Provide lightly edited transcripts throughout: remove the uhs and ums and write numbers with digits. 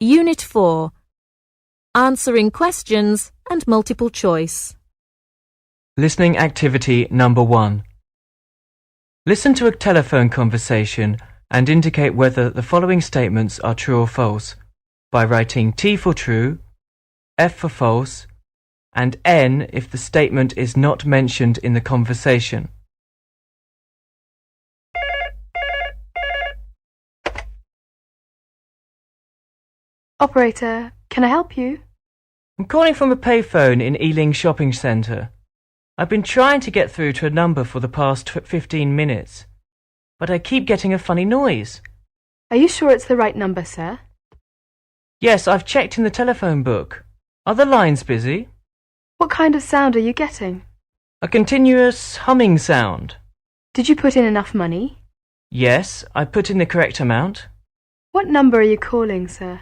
Unit 4. Answering questions and multiple choice. Listening activity number 1. Listen to a telephone conversation and indicate whether the following statements are true or false by writing T for true, F for false, and N if the statement is not mentioned in the conversation. Operator, can I help you? I'm calling from a payphone in Ealing Shopping Centre. I've been trying to get through to a number for the past 15 minutes, but I keep getting a funny noise. Are you sure it's the right number, sir? Yes, I've checked in the telephone book. Are the lines busy? What kind of sound are you getting? A continuous humming sound. Did you put in enough money? Yes, I put in the correct amount. What number are you calling, sir?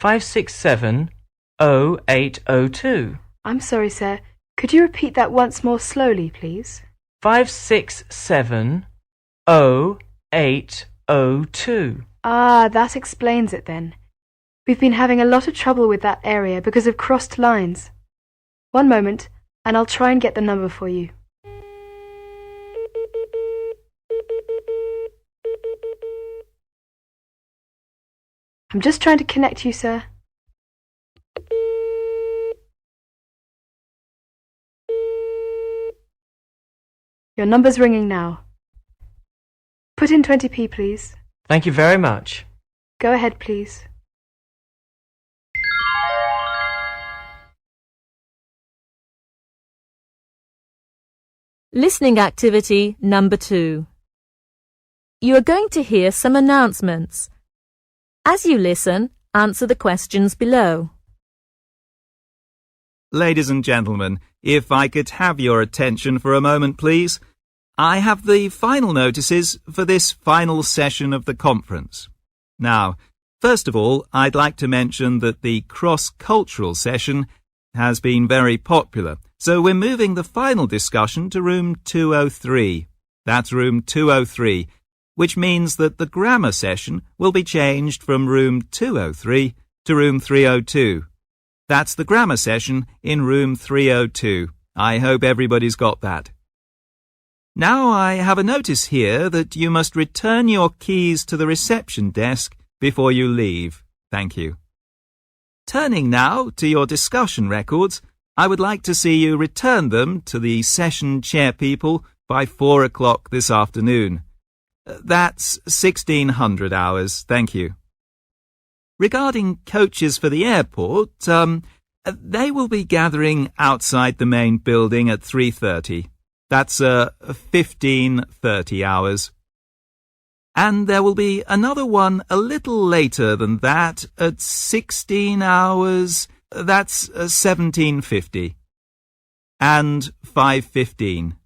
567-0802. I'm sorry, sir. Could you repeat that once more slowly, please? 567-0802. Ah, that explains it then. We've been having a lot of trouble with that area because of crossed lines. One moment, and I'll try and get the number for you. I'm just trying to connect you, sir. Your number's ringing now. Put in 20p, please. Thank you very much. Go ahead, please. Listening activity number 2. You are going to hear some announcements. As you listen, answer the questions below. Ladies and gentlemen, if I could have your attention for a moment, please. I have the final notices for this final session of the conference. Now, first of all, I'd like to mention that the cross-cultural session has been very popular, so we're moving the final discussion to room 203. That's room 203, which means that the grammar session will be changed from room 203 to room 302. That's the grammar session in room 302. I hope everybody's got that. Now I have a notice here that you must return your keys to the reception desk before you leave. Thank you. Turning now to your discussion records, I would like to see you return them to the session chair people by 4 o'clock this afternoon. That's 1600 hours. Thank you. Regarding coaches for the airport, they will be gathering outside the main building at 3:30. That's 1530 hours. And there will be another one a little later than that at 16 hours. That's 1750. And 5:15.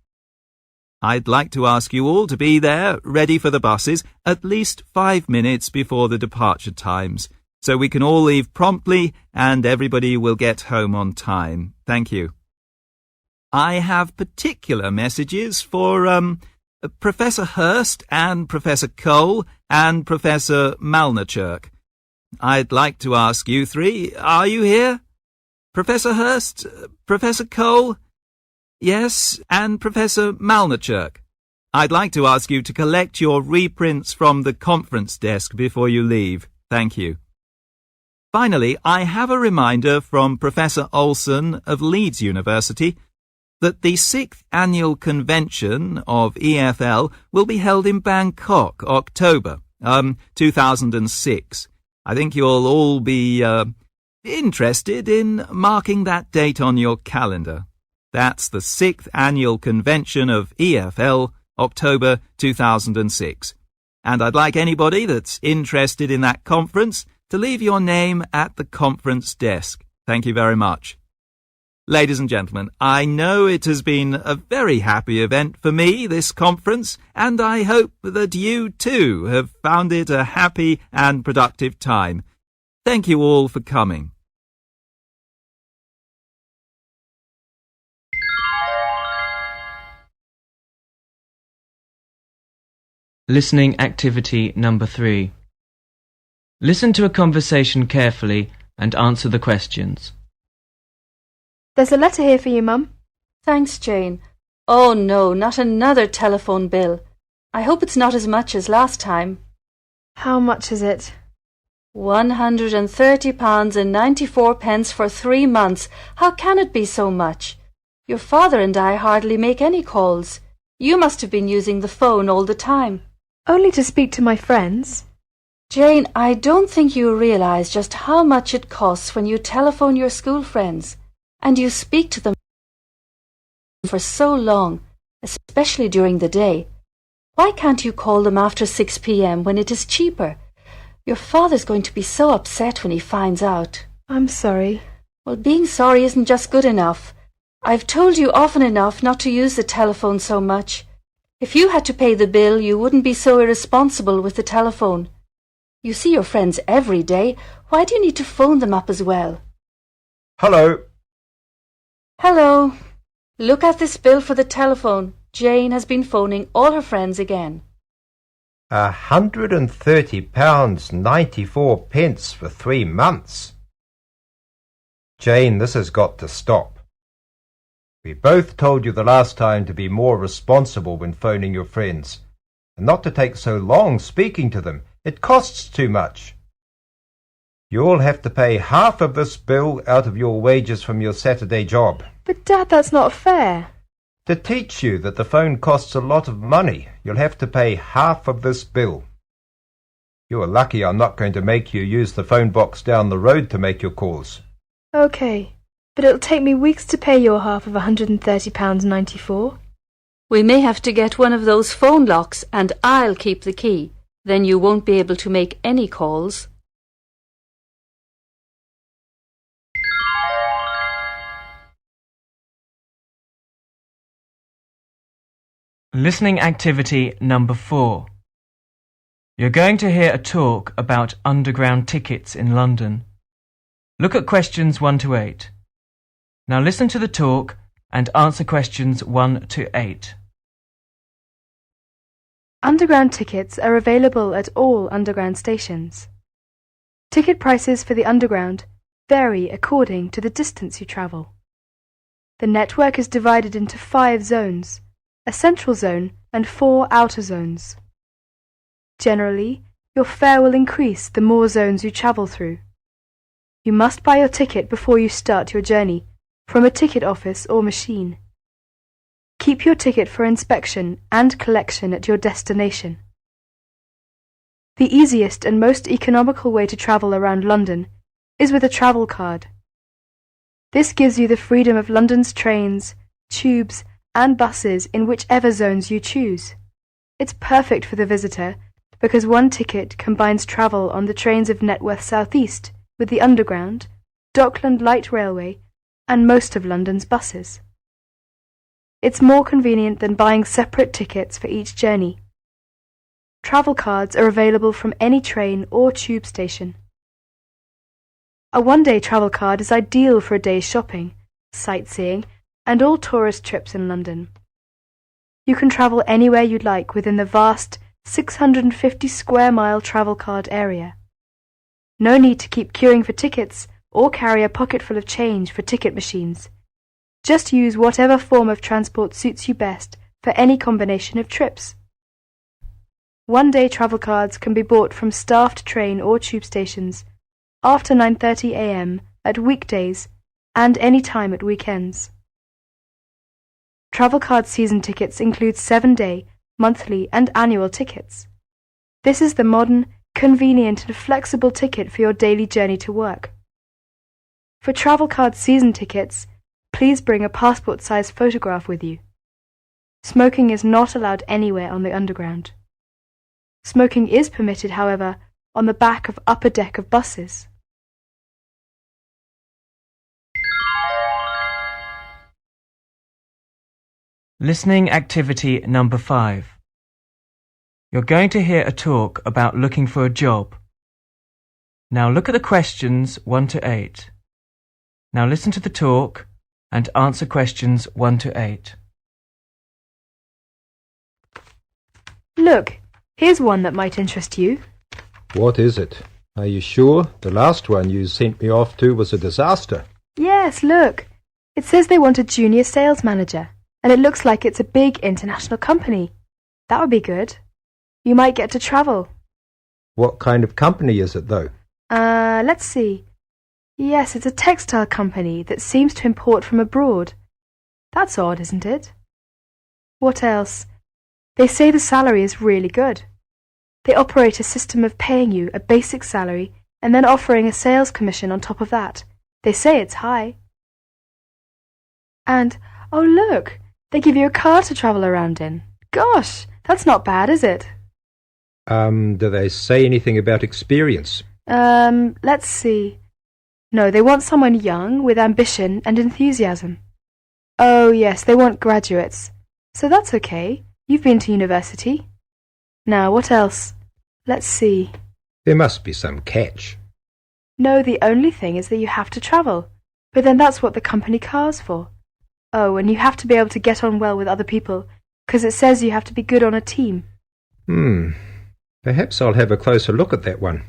I'd like to ask you all to be there, ready for the buses, at least 5 minutes before the departure times, so we can all leave promptly and everybody will get home on time. Thank you. I have particular messages for Professor Hurst and Professor Cole and Professor Malnerchuk. I'd like to ask you three, are you here? Professor Hurst, Professor Cole? Yes, and Professor Malnerchuk. I'd like to ask you to collect your reprints from the conference desk before you leave. Thank you. Finally, I have a reminder from Professor Olson of Leeds University that the 6th Annual Convention of EFL will be held in Bangkok, October 2006. I think you'll all be interested in marking that date on your calendar. That's the 6th Annual Convention of EFL, October 2006. And I'd like anybody that's interested in that conference to leave your name at the conference desk. Thank you very much. Ladies and gentlemen, I know it has been a very happy event for me, this conference, and I hope that you too have found it a happy and productive time. Thank you all for coming. Listening activity number 3. Listen to a conversation carefully and answer the questions. There's a letter here for you, Mum. Thanks, Jane. Oh no, not another telephone bill. I hope it's not as much as last time. How much is it? £130.94 for 3 months. How can it be so much? Your father and I hardly make any calls. You must have been using the phone all the time. Only to speak to my friends. Jane, I don't think you realise just how much it costs when you telephone your school friends and you speak to them for so long, especially during the day. Why can't you call them after 6 p.m. when it is cheaper? Your father's going to be so upset when he finds out. I'm sorry. Well, being sorry isn't just good enough. I've told you often enough not to use the telephone so much. If you had to pay the bill, you wouldn't be so irresponsible with the telephone. You see your friends every day. Why do you need to phone them up as well? Hello. Hello. Look at this bill for the telephone. Jane has been phoning all her friends again. £130.94 for 3 months. Jane, this has got to stop. We both told you the last time to be more responsible when phoning your friends, and not to take so long speaking to them. It costs too much. You'll have to pay half of this bill out of your wages from your Saturday job. But Dad, that's not fair. To teach you that the phone costs a lot of money, you'll have to pay half of this bill. You're lucky I'm not going to make you use the phone box down the road to make your calls. OK, but it'll take me weeks to pay your half of £130.94. We may have to get one of those phone locks and I'll keep the key. Then you won't be able to make any calls. Listening activity number 4. You're going to hear a talk about underground tickets in London. Look at questions 1 to 8. Now listen to the talk and answer questions 1 to 8. Underground tickets are available at all underground stations. Ticket prices for the underground vary according to the distance you travel. The network is divided into 5 zones, a central zone and 4 outer zones. Generally, your fare will increase the more zones you travel through. You must buy your ticket before you start your journey from a ticket office or machine. Keep your ticket for inspection and collection at your destination. The easiest and most economical way to travel around London is with a travel card. This gives you the freedom of London's trains, tubes, and buses in whichever zones you choose. It's perfect for the visitor because one ticket combines travel on the trains of Networth South East with the Underground, Dockland Light Railway, and most of London's buses. It's more convenient than buying separate tickets for each journey. Travel cards are available from any train or tube station. A one-day travel card is ideal for a day's shopping, sightseeing, and all tourist trips in London. You can travel anywhere you'd like within the vast 650 square mile travel card area. No need to keep queuing for tickets or carry a pocket full of change for ticket machines. Just use whatever form of transport suits you best for any combination of trips. One-day travel cards can be bought from staffed train or tube stations after 9:30 a.m. at weekdays and any time at weekends. Travel card season tickets include 7-day, monthly and annual tickets. This is the modern, convenient and flexible ticket for your daily journey to work. For travel card season tickets, please bring a passport-sized photograph with you. Smoking is not allowed anywhere on the Underground. Smoking is permitted, however, on the back of upper deck of buses. Listening activity number 5. You're going to hear a talk about looking for a job. Now look at the questions 1 to 8. Now listen to the talk and answer questions 1 to 8. Look, here's one that might interest you. What is it? Are you sure? The last one you sent me off to was a disaster. Yes, look. It says they want a junior sales manager, and it looks like it's a big international company. That would be good. You might get to travel. What kind of company is it, though? Let's see. Yes, it's a textile company that seems to import from abroad. That's odd, isn't it? What else? They say the salary is really good. They operate a system of paying you a basic salary and then offering a sales commission on top of that. They say it's high. And, oh look, they give you a car to travel around in. Gosh, that's not bad, is it? Do they say anything about experience? Let's see. No, they want someone young with ambition and enthusiasm. Oh yes, they want graduates. So that's okay. You've been to university. Now, what else? Let's see. There must be some catch. No, the only thing is that you have to travel. But then that's what the company car's for. Oh, and you have to be able to get on well with other people, because it says you have to be good on a team. Perhaps I'll have a closer look at that one.